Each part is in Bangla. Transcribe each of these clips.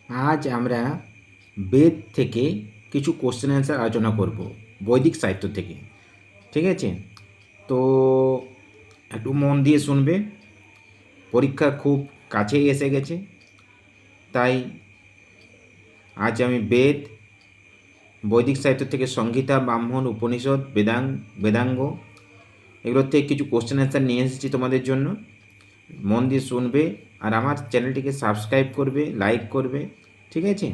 আজ আমরা বেদ থেকে কিছু কোশ্চেন অ্যান্সার আলোচনা করব বৈদিক সাহিত্য থেকে। ঠিক আছে, তো একটু মন দিয়ে শুনবে। পরীক্ষা খুব কাছেই এসে গেছে, তাই আজ আমি বৈদিক সাহিত্য থেকে সংহিতা, ব্রাহ্মণ, উপনিষদ, বেদাঙ্গ এগুলোর থেকে কিছু কোশ্চেন অ্যান্সার নিয়ে এসেছি তোমাদের জন্য। মন দিয়ে শুনবে আর আমার চ্যানেলটিকে সাবস্ক্রাইব করবে, লাইক করবে। ঠিক আছে।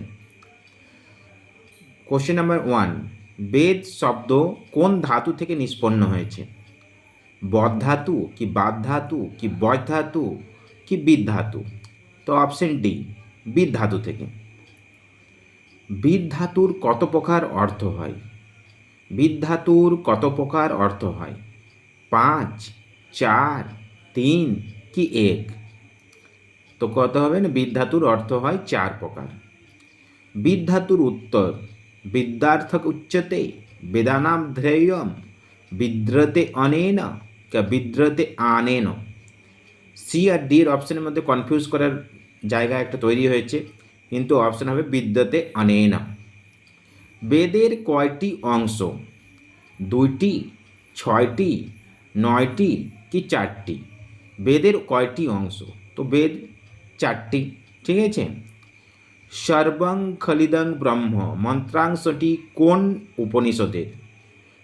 কোশ্চেন নাম্বার 1, বেদ শব্দ কোন ধাতু থেকে নিষ্পন্ন হয়েছে? বদ ধাতু কি বাদ ধাতু কি বজ ধাতু কি বিদ ধাতু? তো অপশন ডি, বিদ ধাতু থেকে। বিদ ধাতুর কত প্রকার অর্থ হয়? বিদ ধাতুর কত প্রকার অর্থ হয়? 5, 4, 3 কি 1? তো কত হবে না, বিদ ধাতুর অর্থ হয় 4 প্রকার। বিদ ধাতুর উত্তর, বিদ্যার্থক উচ্যতে বেদানাম ধ্যেয়ম বিদ্রতে অনেন কা বিদ্রতে আনেন। সি আর ডি এর অপশনের মধ্যে কনফিউজ করার জায়গা একটা তৈরি হয়েছে, কিন্তু অপশন হবে বিদ্যতে অনেন। বেদের কয়টি অংশ? 2টি, 6টি, 9টি কি 4টি? বেদের কয়টি অংশ? তো বেদ 4টি। ঠিক আছে। সর্বং খলিদং ব্রহ্ম মন্ত্রাংশটি কোন উপনিষদের?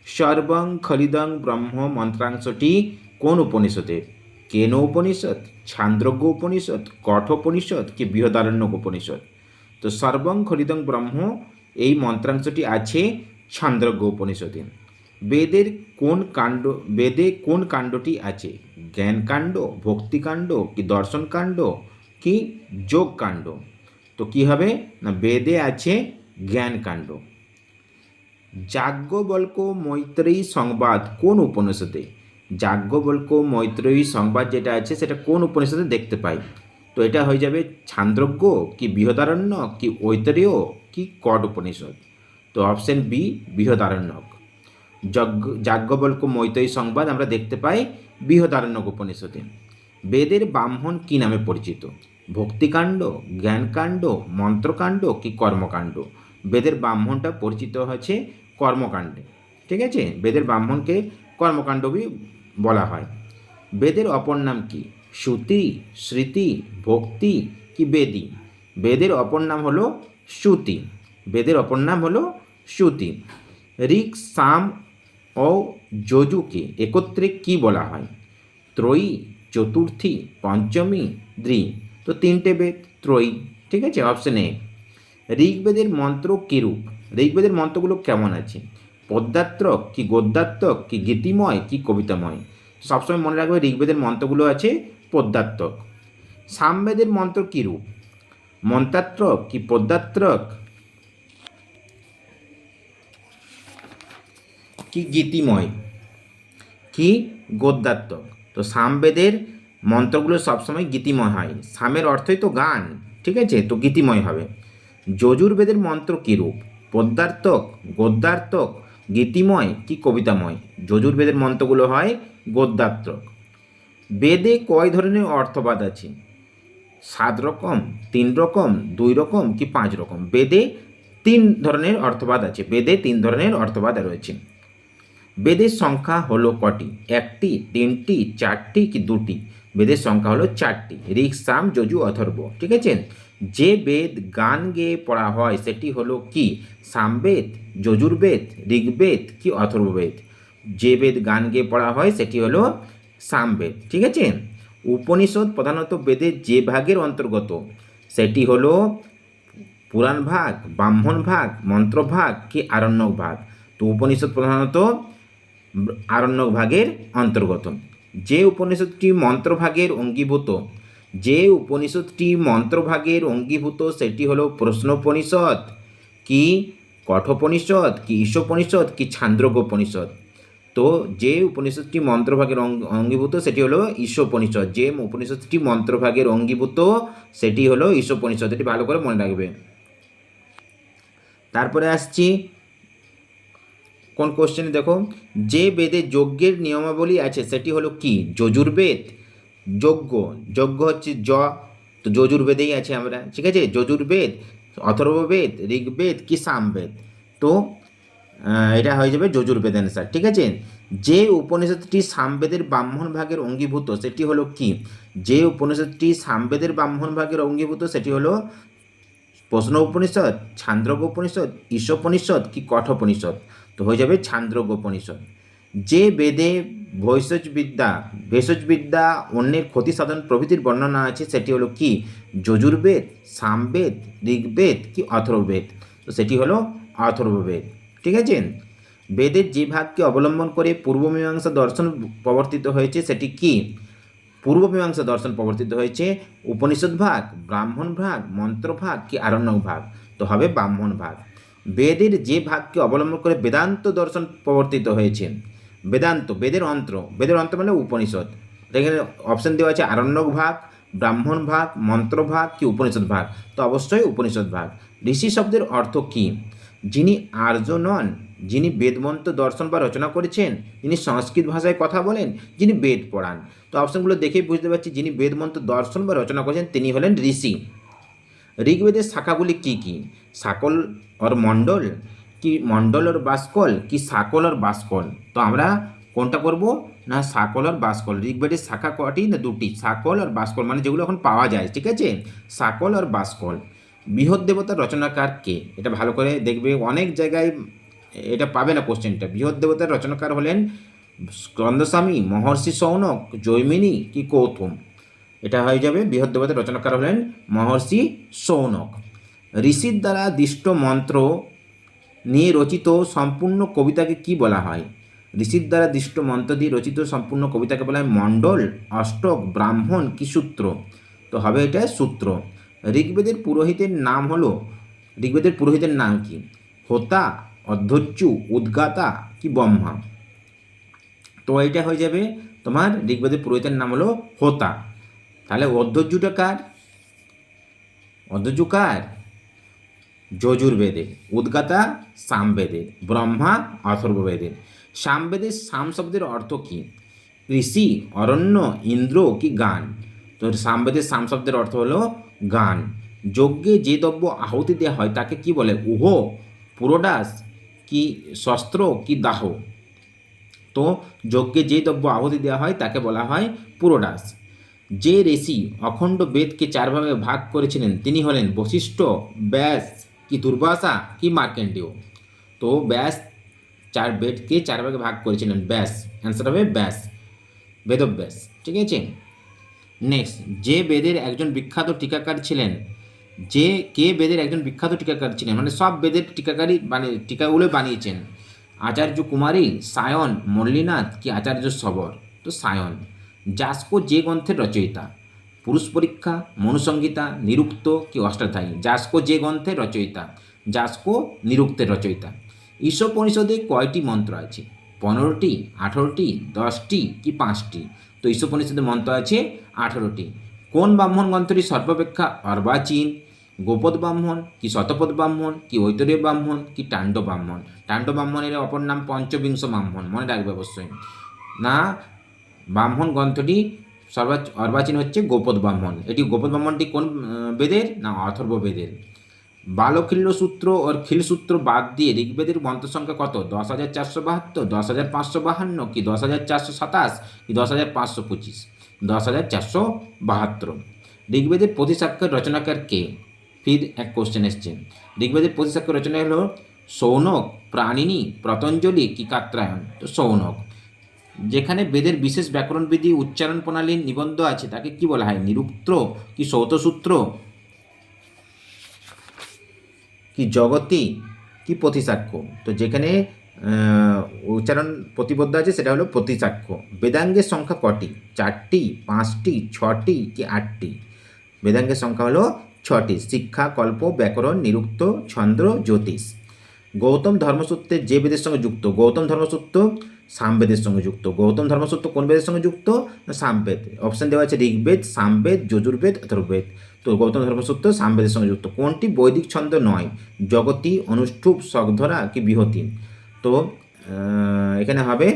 সর্বং খলিদং ব্রহ্ম মন্ত্রাংশটি কোন উপনিষদের? কেন উপনিষদ, ছান্দ্রজ্ঞ উপনিষদ, কঠোপনিষদ কি বৃহদারণ্যক উপনিষদ? তো সর্বং খলিদং ব্রহ্ম এই মন্ত্রাংশটি আছে ছান্দ্রজ্ঞ উপনিষদে। বেদের বেদে কোন কাণ্ডটি আছে? জ্ঞানকাণ্ড, ভক্তিকাণ্ড কি দর্শনকাণ্ড কি যোগকাণ্ড? তো কি হবে না, বেদে আছে জ্ঞানকাণ্ড। যাজ্ঞবল্ক্য মৈত্রেয়ী সংবাদ কোন উপনিষদে? যাজ্ঞবল্ক্য মৈত্রেয়ী সংবাদ যেটা আছে সেটা কোন উপনিষদে দেখতে পাই? তো এটা হয়ে যাবে ছান্দ্রজ্ঞ কি বৃহদারণ্য কি ঐতরেয় কি কড উপনিষদ? তো অপশন বি, বৃহদারণ্যক। যাজ্ঞবল্ক্য মৈত্রেয়ী সংবাদ আমরা দেখতে পাই বৃহদারণ্যক উপনিষদে। বেদের ব্রাহ্মণ কি নামে পরিচিত? ভক্তিকাণ্ড, জ্ঞানকাণ্ড, মন্ত্রকাণ্ড কি কর্মকাণ্ড? বেদের ব্রাহ্মণটা পরিচিত হচ্ছে কর্মকাণ্ডে। ঠিক আছে, বেদের ব্রাহ্মণকে কর্মকাণ্ডবী বলা হয়। বেদের অপর নাম কি? শ্রুতি, স্মৃতি, ভক্তি কি বেদী? বেদের অপর নাম হলো শ্রুতি। বেদের অপর নাম হলো শ্রুতি। ঋক, সাম ও যজুকে একত্রে কি বলা হয়? ত্রয়ী, চতুর্থী, পঞ্চমী, দ্বি। তো 3টে বেদ, ত্রয়ী। ঠিক আছে, অপশন এ। ঋগ্বেদের মন্ত্র কিরূপ? ঋগ্বেদের মন্ত্রগুলো কেমন আছে? পদ্যাত্মক কি গদ্যাত্মক কি গীতিময় কি কবিতাময়? সবসময় মনে রাখবে ঋগ্বেদের মন্ত্রগুলো আছে পদ্যাত্মক। সামবেদের মন্ত্র কিরূপ? মন্ত্রাত্মক কি পদ্যাত্মক কি গীতিময় কি গদ্যাত্মক? তো সামবেদের মন্ত্রগুলো সবসময় গীতিময় হয়। সামের অর্থই তো গান। ঠিক আছে, তো গীতিময় হবে। যজুর্বেদের মন্ত্র কীরূপ? পদ্যার্থক, গদ্যার্থক, গীতিময় কি কবিতাময়? যজুর্বেদের মন্ত্রগুলো হয় গদ্যাত্মক। বেদে কয় ধরনের অর্থবাদ আছে? 7 রকম, 3 রকম, 2 রকম কি 5 রকম? বেদে 3 ধরনের অর্থবাদ আছে। বেদে 3 ধরনের অর্থবাদ রয়েছে। বেদের সংখ্যা হলো কটি? 1টি, 3টি, 4টি কি 2টি? বেদের সংখ্যা হলো 4টি। ঋক, সাম, যজু, অথর্ব। ঠিক আছে। যে বেদ গান গেয়ে পড়া হয় সেটি হলো কি? সামবেদ, যজুর্বেদ, ঋগ্বেদ কি অথর্ববেদ? যে বেদ গান গেয়ে পড়া হয় সেটি হলো সামবেদ। ঠিক আছে। উপনিষদ প্রধানত বেদের যে ভাগের অন্তর্গত সেটি হলো পুরাণ ভাগ, ব্রাহ্মণ ভাগ, মন্ত্র ভাগ কি আরণ্যক ভাগ? তো উপনিষদ প্রধানত আরণ্যক ভাগের অন্তর্গত। যে উপনিষদটি মন্ত্রভাগের অঙ্গীভূত সেটি হলো প্রশ্নোপনিষদ কি কঠোপনিষদ কি ঈশোপনিষদ কি ছান্দ্রজ্ঞোপনিষদ? তো যে উপনিষদটি মন্ত্রভাগের অঙ্গীভূত সেটি হলো ঈশোপনিষদ। যে উপনিষদটি মন্ত্রভাগের অঙ্গীভূত সেটি হলো ঈশোপনিষদ। এটি ভালো করে মনে রাখবে। তারপরে আসছি কোন কোশ্চেনে, দেখো, যে বেদে যজ্ঞের নিয়মাবলী আছে সেটি হলো কি? যজুর্বেদ। যজ্ঞ হচ্ছে তো যজুর্বেদেই আছে আমরা। ঠিক আছে, যজুর্বেদ অথর্ববেদ, ঋগ্বেদ কি সামবেদ? তো এটা হয়ে যাবে যজুর্বেদ অ্যান্সার। ঠিক আছে, যে উপনিষদটি সামবেদের ব্রাহ্মণ ভাগের অঙ্গীভূত সেটি হলো কি? যে উপনিষদটি সামবেদের ব্রাহ্মণ ভাগের অঙ্গীভূত সেটি হলো প্রশ্ন উপনিষদ, ছান্দ্রজ্ঞ উপনিষদ, ঈশোপনিষদ কি কঠোপনিষদ? তো হয়ে যাবে ছান্দ্রজ্ঞ উপনিষদ। যে বেদে ভেষজবিদ্যা অন্যের ক্ষতি সাধন প্রভৃতির বর্ণনা আছে সেটি হলো কি? যজুর্বেদ, সামবেদ, ঋগ্বেদ কি অথর্ববেদ? তো সেটি হলো অথর্ববেদ। ঠিক আছে, বেদের যে ভাগকে অবলম্বন করে পূর্বমীমাংসা দর্শন প্রবর্তিত হয়েছে সেটি কি? পূর্বমীমাংসা দর্শন প্রবর্তিত হয়েছে উপনিষদ ভাগ, ব্রাহ্মণ ভাগ, মন্ত্র ভাগ কি আরণ্যক ভাগ? তো হবে ব্রাহ্মণ ভাগ। বেদের যে ভাগকে অবলম্বন করে বেদান্ত দর্শন প্রবর্তিত হয়েছে, বেদের অন্ত্র মানে উপনিষদ। এখানে অপশন দেওয়া আছে আরণ্যক ভাগ, ব্রাহ্মণ ভাগ, মন্ত্র ভাগ কি উপনিষদ ভাগ? তো অবশ্যই উপনিষদ ভাগ। ঋষি শব্দের অর্থ কি? যিনি আর্য নন, যিনি বেদমন্ত্র দর্শন বা রচনা করেছেন, যিনি সংস্কৃত ভাষায় কথা বলেন, যিনি বেদ পড়ান। তো অপশনগুলো দেখেই বুঝতে পারছি যিনি বেদমন্ত্র দর্শন বা রচনা করেছেন তিনি হলেন ঋষি। ঋগ্বেদের শাখাগুলি কি কি? শাকল আর মণ্ডল কি মণ্ডল আর বাসকল কি শাকল আর বাসকল? তো আমরা কোনটা করব না শাকল আর বাসকল। ঋগ্বেদের শাখা কটি না দুটি, শাকল আর বাসকল, মানে যেগুলো এখন পাওয়া যায়। ঠিক আছে, শাকল আর বাসকল। বৃহৎ দেবতার রচনাকার কে? এটা ভালো করে দেখবে, অনেক জায়গায় এটা পাবে না কোশ্চেনটা। বৃহৎ দেবতার রচনাকার হলেন স্কন্দস্বামী, মহর্ষি শৌনক, জৈমিনী কি কৌতুম? এটা হয়ে যাবে বৃহৎ দেবতার রচনাকার হলেন মহর্ষি শৌনক। ঋষির দ্বারা দিষ্ট মন্ত্র নিয়ে রচিত সম্পূর্ণ কবিতাকে কি বলা হয়? ঋষির দ্বারা দিষ্ট মন্ত্র দিয়ে রচিত সম্পূর্ণ কবিতাকে বলা হয় মণ্ডল, অষ্টক, ব্রাহ্মণ কি সূত্র? তো হবে এটা সূত্র। ঋগ্বেদের পুরোহিতের নাম কি? হোতা, অধ্যর্যু, উদ্গাতা কি ব্রহ্মা? তো এটা হয়ে যাবে তোমার ঋগ্বেদের পুরোহিতের নাম হলো হোতা। তাহলে অধ্যর্যুটা কার? অধ্যর্যু কার? যজুর্বেদের। উদ্গাতা সামবেদের। ব্রহ্মা অথর্ববেদের। সামবেদের সাম শব্দের অর্থ কি? কৃষি, অরণ্য, ইন্দ্র কি গান? তো সামবেদের সাম শব্দের অর্থ হলো গান। যজ্ঞে যে দ্রব্য আহুতি দেওয়া হয় তাকে কি বলে? উহ, পুরোডাস কি শস্ত্র কি দাহ? তো যজ্ঞে যে দ্রব্য আহুতি দেওয়া হয় তাকে বলা হয় পুরোডাস। যে ঋষি অখণ্ড বেদকে চার ভাগে ভাগ করেছিলেন তিনি হলেন বশিষ্ঠ, ব্যাস কি দুর্বাসা কি মার্কেন্ডেয়? তো ব্যাস বেদকে চার ভাগে ভাগ করেছিলেন ব্যাস। অ্যান্সার হবে ব্যাস, বেদব্যাস। ঠিক আছে, নেক্সট, যে বেদের একজন বিখ্যাত টিকাকার ছিলেন, বেদের একজন বিখ্যাত টিকাকার ছিলেন, মানে সব বেদের টিকাকারী মানে টিকাগুলো বানিয়েছেন? আচার্য কুমারী, সায়ন, মল্লিনাথ কি আচার্য সবর? তো সায়ন। যাস্কো যে গ্রন্থের রচয়িতা? পুরুষ পরীক্ষা, মনুসংহিতা, নিরুক্ত কি অষ্টাধ্যায়ী? যাস্কো যে গ্রন্থের রচয়িতা, যাস্কো নিরুক্তের রচয়িতা। ঈশোপনিষদে কয়টি মন্ত্র আছে? 15টি, 18টি, 10টি কি 5টি? তো ঈশোপনিষদের মন্ত্র আছে 18টি। কোন ব্রাহ্মণ গ্রন্থটি সর্বাপেক্ষা অর্বাচীন? গোপদ ব্রাহ্মণ কি শতপথ ব্রাহ্মণ কি ঐতরেয় ব্রাহ্মণ কি টাণ্ড ব্রাহ্মণ? টাণ্ড ব্রাহ্মণের অপর নাম পঞ্চবিংশ ব্রাহ্মণ, মনে রাখবে অবশ্যই। না, ব্রাহ্মণ গ্রন্থটি অর্বাচীন হচ্ছে গোপদ ব্রাহ্মণ। এটি গোপদ ব্রাহ্মণটি কোন বেদের? না অথর্ব বেদের। বালখিল্য সূত্র ওর খিল সূত্র বাদ দিয়ে ঋগ্বেদের মন্ত্র সংখ্যা কত? 10,472, 10,552 কি 10,427 কি 10,525? 10,472। ঋগ্বেদের প্রতিশাক্ষর রচনাকার কে? ফির এক কোশ্চেন এসছে। ঋগ্বেদের প্রতিশাক্ষর রচনা হলো শৌনক, প্রাণিনী, পতঞ্জলি কি কাত্রায়ণ? তো শৌনক। যেখানে বেদের বিশেষ ব্যাকরণবিধি উচ্চারণ প্রণালীর নিবন্ধ আছে তাকে কি বলা হয়? নিরুক্ত কি সৌতসূত্র কি জগতি কি প্রতিসাক্ষ্য? তো যেখানে উচ্চারণ প্রতিবদ্ধ আছে সেটা হলো প্রতিসাক্ষ্য। বেদাঙ্গের সংখ্যা কটি? 4টি, 5টি, 6টি কি 8টি? বেদাঙ্গের সংখ্যা হলো 6টি। শিক্ষা, কল্প, ব্যাকরণ, নিরুক্ত, ছন্দ, জ্যোতিষ। গৌতম ধর্মসূত্রের যে বেদের সঙ্গে যুক্ত? গৌতম ধর্মসূত্র সামবেদের সঙ্গে যুক্ত। গৌতম ধর্মসূত্র কোন বেদের সঙ্গে যুক্ত? না সামবেদ। অপশান দেওয়া আছে ঋগ্বেদ, সামবেদ, যজুর্বেদ, অথর্ববেদ। তো গৌতম ধর্মসূত্র সামবেদের সঙ্গে যুক্ত। কোনটি বৈদিক ছন্দ নয়? জগতি, অনুষ্ঠুপ, শকধরা কি বিহতি? তো এখানে হবে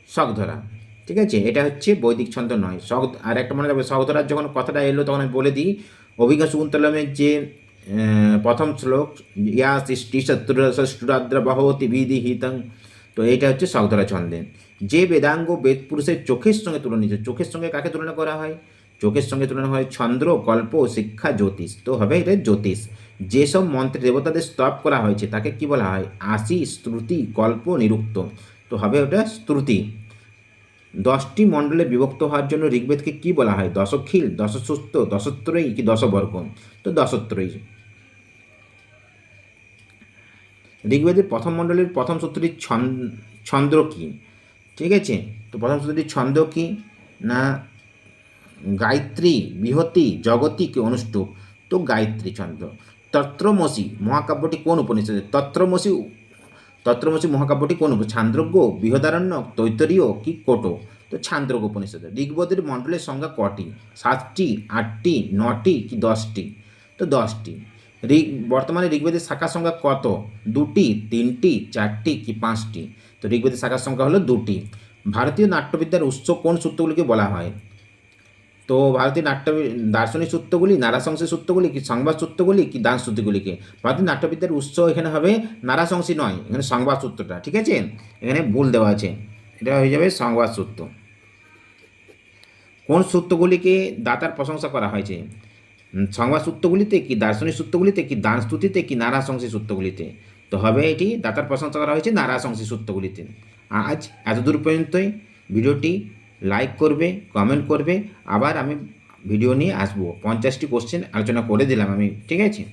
শকধরা। ঠিক আছে, এটা হচ্ছে বৈদিক ছন্দ নয়। আর একটা মনে রাখবে, শকধরার যখন কথাটা এলো তখন আমি বলে দিই, অভিজ্ঞ শকুন্তলমের যে প্রথম শ্লোক ইয়া সৃষ্টি শত্রুরাদ্রবহতি বিধিহিতং। তো এইটা হচ্ছে শগধরা ছন্দে। যে বেদাঙ্গ বেদ পুরুষের চোখের সঙ্গে তুলনা, চোখের সঙ্গে কাকে তুলনা করা হয়? চোখের সঙ্গে তুলনা হয় চন্দ্র, কল্প, শিক্ষা, জ্যোতিষ। তো হবে এটা জ্যোতিষ। যেসব মন্ত্রে দেবতাদের স্তব করা হয়েছে তাকে কি বলা হয়? আশি, শ্রুতি, কল্প, নিরুক্ত। তো হবে ওটা শ্রুতি। 10টি মণ্ডলে বিভক্ত হওয়ার জন্য ঋগ্বেদকে কি বলা হয়? দশখিল, দশসূত্র, দশত্রয়ী কি দশবর্গ? তো দশত্রয়ী। ঋগ্বেদের প্রথম মণ্ডলের প্রথম সূত্রটি ছন্দ কি? ঠিক আছে, তো প্রথম সূত্রটি ছন্দ কি? না গায়ত্রী, বৃহতি, জগতি কি অনুষ্টুপ? তো গায়ত্রী ছন্দ। তত্রমসি মহাকাব্যটি কোন উপনিষদের? তত্রমসি মহাকাব্যটি কোন ছান্দ্রজ্ঞ, বৃহদারণ্যক, তৈত্তরীয় কি কোটো? তো ছান্দ্রজ্ঞ উপনিষদের। ঋগ্বেদের মণ্ডলের সংখ্যা কটি? 7টি, 8টি, 9টি কি 10টি? তো 10টি। বর্তমানে ঋগ্বেদের শাখার সংখ্যা কত? 2টি, 3টি, 4টি কি 5টি? তো ঋগ্বেদের শাখার সংখ্যা হলো 2টি। ভারতীয় নাট্যবিদ্যার উৎস কোন সূত্রগুলিকে বলা হয়? তো ভারতীয় দার্শনিক সূত্রগুলি, নারাশংসী সূত্রগুলি কি সংবাদ সূত্রগুলি কি দান সূত্রগুলিকে? ভারতীয় নাট্যবিদ্যার উৎস এখানে হবে নারাশংসী নয়, এখানে সংবাদ সূত্রটা। ঠিক আছে, এখানে ভুল দেওয়া আছে, এটা হয়ে যাবে সংবাদ সূত্র। কোন সূত্রগুলিকে দাতার প্রশংসা করা হয়েছে? সংবাদ সূত্রগুলিতে কি দার্শনিক সূত্রগুলিতে কি দান স্তুতিতে কি নারাশংসী সূত্রগুলিতে? তো হবে এটি দাতার প্রশংসা করা হয়েছে নারাশংসী সূত্রগুলিতে। আজ এতদূর পর্যন্তই। ভিডিওটি লাইক করবে, কমেন্ট করবে। আবার আমি ভিডিও নিয়ে আসবো, 50টি কোশ্চেন আলোচনা করে দিলাম আমি। ঠিক আছে।